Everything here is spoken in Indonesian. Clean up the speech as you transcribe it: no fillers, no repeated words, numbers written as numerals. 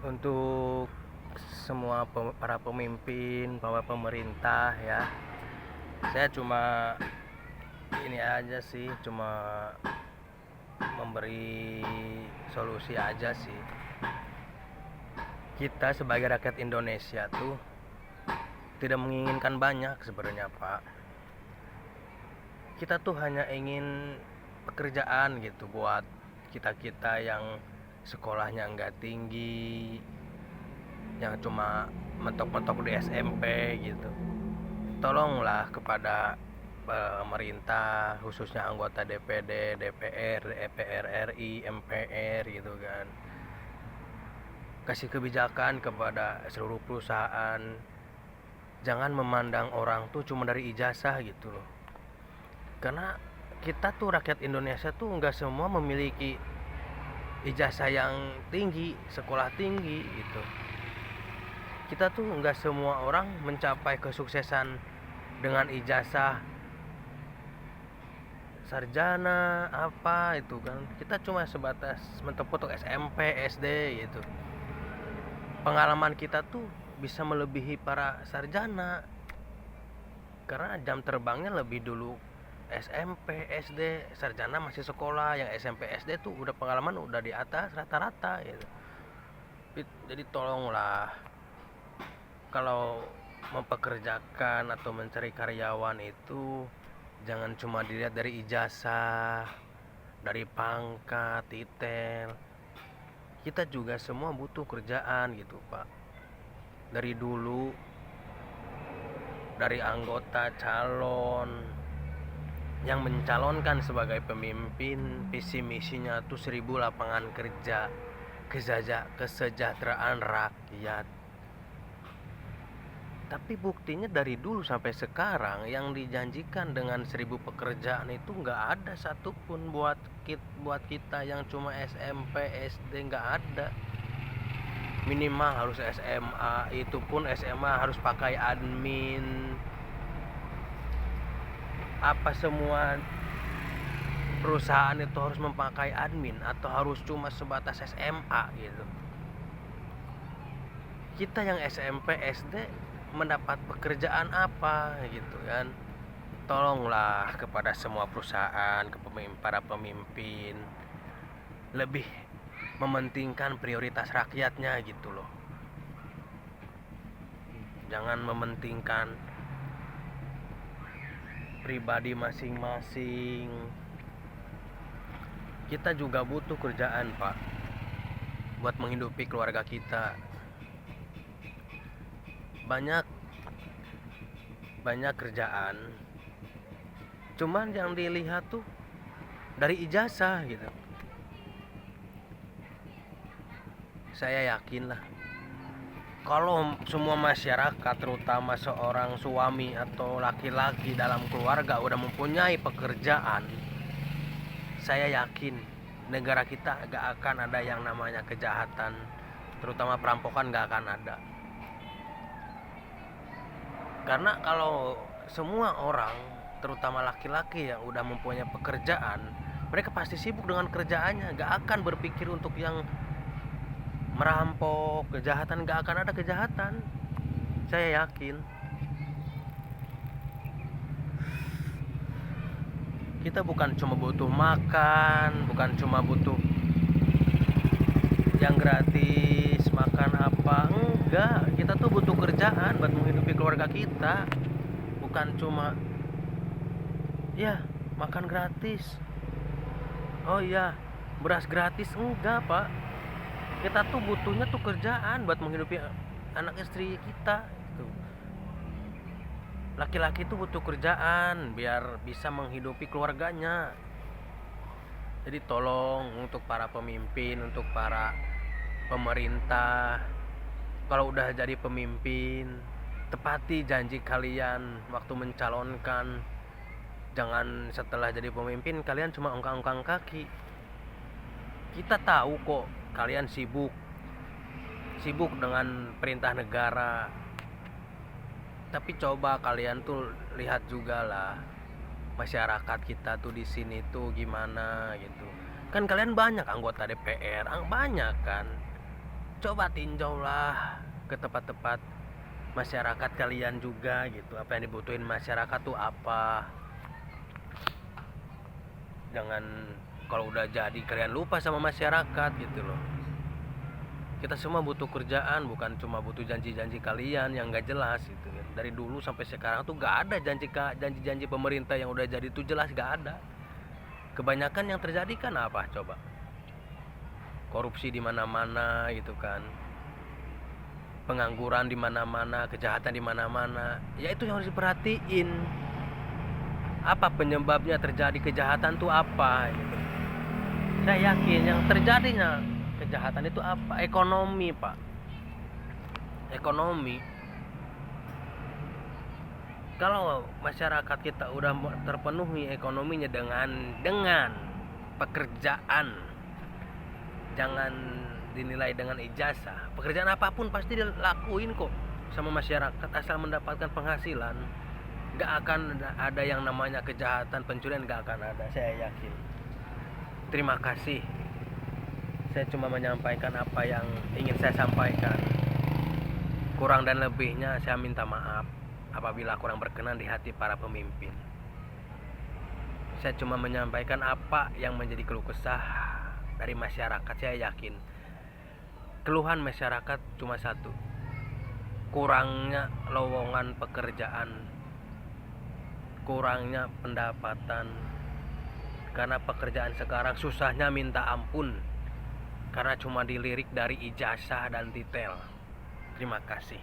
Untuk semua para pemimpin, para pemerintah ya, saya cuma ini aja sih, cuma memberi solusi aja sih. Kita sebagai rakyat Indonesia tuh tidak menginginkan banyak sebenarnya, Pak. Kita tuh hanya ingin pekerjaan gitu buat kita-kita yang sekolahnya nggak tinggi, yang cuma mentok-mentok di SMP gitu. Tolonglah kepada pemerintah, khususnya anggota DPD, DPR, DPR RI, MPR gitu kan. Kasih kebijakan kepada seluruh perusahaan. Jangan memandang orang tuh cuma dari ijazah gitu loh. Karena kita tuh rakyat Indonesia tuh nggak semua memiliki ijazah yang tinggi, sekolah tinggi gitu. Kita tuh nggak semua orang mencapai kesuksesan dengan ijazah sarjana apa itu kan. Kita cuma sebatas mentok-mentok SMP, SD gitu. Pengalaman kita tuh bisa melebihi para sarjana karena jam terbangnya lebih dulu SMP, SD, sarjana masih sekolah, yang SMP, SD tuh udah pengalaman udah di atas rata-rata gitu. Jadi tolonglah, kalau mempekerjakan atau mencari karyawan itu jangan cuma dilihat dari ijazah, dari pangkat, titel. Kita juga semua butuh kerjaan gitu, Pak. Dari dulu, dari anggota calon yang mencalonkan sebagai pemimpin, visi misinya tuh 1000 lapangan kerja, kesejahteraan rakyat. Tapi buktinya dari dulu sampai sekarang yang dijanjikan dengan 1000 pekerjaan itu nggak ada satupun buat kita yang cuma SMP, SD, nggak ada. Minimal harus SMA, itu pun SMA harus pakai admin. Apa semua perusahaan itu harus memakai admin atau harus cuma sebatas SMA gitu? Kita yang SMP, SD mendapat pekerjaan apa gitu kan. Tolonglah kepada semua perusahaan, para pemimpin lebih mementingkan prioritas rakyatnya gitu loh. Jangan mementingkan pribadi masing-masing. Kita juga butuh kerjaan, Pak, buat menghidupi keluarga kita. Banyak kerjaan, cuman yang dilihat tuh dari ijazah gitu. Saya yakin lah, kalau semua masyarakat, terutama seorang suami atau laki-laki dalam keluarga udah mempunyai pekerjaan, saya yakin negara kita gak akan ada yang namanya kejahatan, terutama perampokan gak akan ada. Karena kalau semua orang, terutama laki-laki yang udah mempunyai pekerjaan, mereka pasti sibuk dengan kerjaannya, gak akan berpikir untuk yang merampok, kejahatan. Gak akan ada kejahatan, saya yakin. Kita bukan cuma butuh makan, bukan cuma butuh yang gratis, makan apa, enggak. Kita tuh butuh kerjaan buat menghidupi keluarga kita, bukan cuma ya makan gratis, oh iya beras gratis, enggak, Pak. Kita tuh butuhnya tuh kerjaan buat menghidupi anak istri kita gitu. Laki-laki tuh butuh kerjaan biar bisa menghidupi keluarganya. Jadi tolong untuk para pemimpin, untuk para pemerintah, kalau udah jadi pemimpin, tepati janji kalian waktu mencalonkan. Jangan setelah jadi pemimpin kalian cuma ongkang-ongkang kaki. Kita tahu kok kalian sibuk dengan perintah negara, tapi coba kalian tuh lihat juga lah masyarakat kita tuh di sini tuh gimana gitu. Kan kalian banyak anggota DPR, banyak kan. coba tinjau lah ke tempat-tempat masyarakat kalian juga gitu, apa yang dibutuhin masyarakat tuh apa. Jangan kalau udah jadi kalian lupa sama masyarakat gitu loh. Kita semua butuh kerjaan, bukan cuma butuh janji-janji kalian yang gak jelas gitu kan. Dari dulu sampai sekarang tuh gak ada janji-janji pemerintah yang udah jadi tuh jelas, gak ada. Kebanyakan yang terjadi kan apa coba? Korupsi di mana-mana gitu kan. Pengangguran di mana-mana, kejahatan di mana-mana. Ya itu yang harus diperhatiin. Apa penyebabnya terjadi kejahatan tuh apa gitu. Saya yakin yang terjadinya kejahatan itu apa? Ekonomi, Pak. Ekonomi. Kalau masyarakat kita udah terpenuhi ekonominya dengan pekerjaan, jangan dinilai dengan ijazah. Pekerjaan apapun pasti dilakuin kok sama masyarakat asal mendapatkan penghasilan. Gak akan ada yang namanya kejahatan, pencurian, gak akan ada, saya yakin. Terima kasih. Saya cuma menyampaikan apa yang ingin saya sampaikan. Kurang dan lebihnya saya minta maaf apabila kurang berkenan di hati para pemimpin. Saya cuma menyampaikan apa yang menjadi keluh kesah dari masyarakat. Saya yakin keluhan masyarakat cuma satu, kurangnya lowongan pekerjaan, kurangnya pendapatan. Karena pekerjaan sekarang susahnya minta ampun, karena cuma dilirik dari ijazah dan titel. Terima kasih.